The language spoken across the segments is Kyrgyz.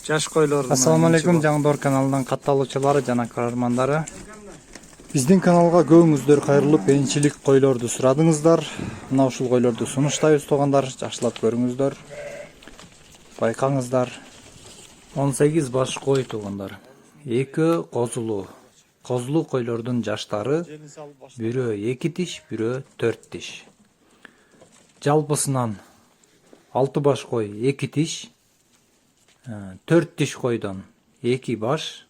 Жаш койлордун. Assalamu alaikum, Жаңдор каналынан катталуучулары жана каармандары. Биздин каналга көбүңүздөр кайрылып, энчилик койлорду сурадыңыздар. Мына ушул койлорду сунуштайбыз туугандар, жакшылап көрүңүздөр. Байкаңыздар. 18 баш кой туугандар. 2 козулуу. Козулуу койлордун жаштары бирөө 2 тиш, бирөө 4 тиш. Жалпысынан 6 баш кой 2 тиш, 4 тиш койдон 2 баш,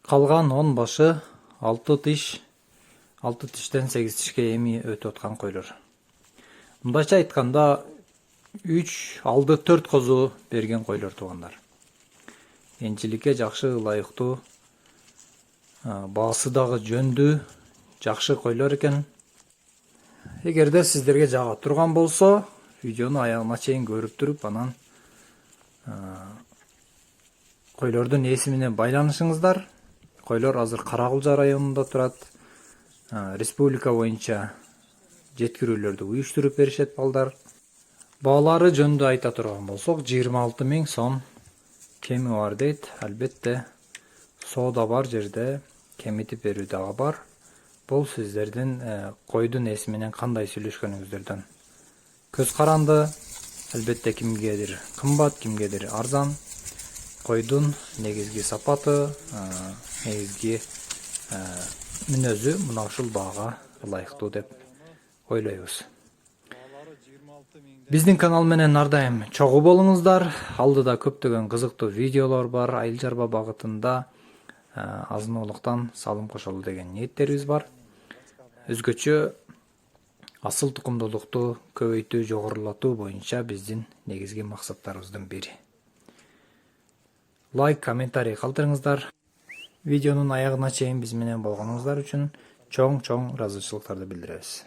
калган 10 башы 6 тиш, 6 тиштен 8 тишке эми өтүп аткан койлор. Мындайча айтканда 3 алды 4 козу берген койлор туугандар. Энчиликке жакшы ылайыктуу, баасы дагы жөндүү, жакшы койлор экен. Эгерде сиздерге жага турган болсо, видеону аягына чейин көрүп туруп, анан койлордун ээси менен байланышыңыздар. Койлор азыр Каракулжа районунда турат. Республика боюнча жеткирүүлөрдү уюштуруп беришет балдар. Баалары жөнүндө айта турган болсок, 26 000 сом кеми бар дейт. Албетте соода бар жерде кемитип берүү дагы бар. Бул сиздердин койдун ээси менен кандай сүйлөшкөнүңүздөрдөн көз каранды. Албетте кимгедир кымбат, кимгедир арзан. Койдун негизги сапаты, негизги мүнөзү мына ушул баага ылайыктуу деп ойлойбуз. Биздин канал менен ар дайым чогуу болуңуздар. Алдыда көптөгөн кызыктуу видеолор бар. Айыл чарба багытында азын-оолуктан салым кошолу деген ниеттерибиз бар. Өзгөчө асыл тукумдуулукту көбөйтүү, жогорулатуу боюнча биздин негизги максаттарыбыздын бири. Лайк, комментарий калтырыңыздар. Видеонун аягына чейин биз менен болгонуңуздар үчүн чоң ыраазычылыктарды билдиребиз.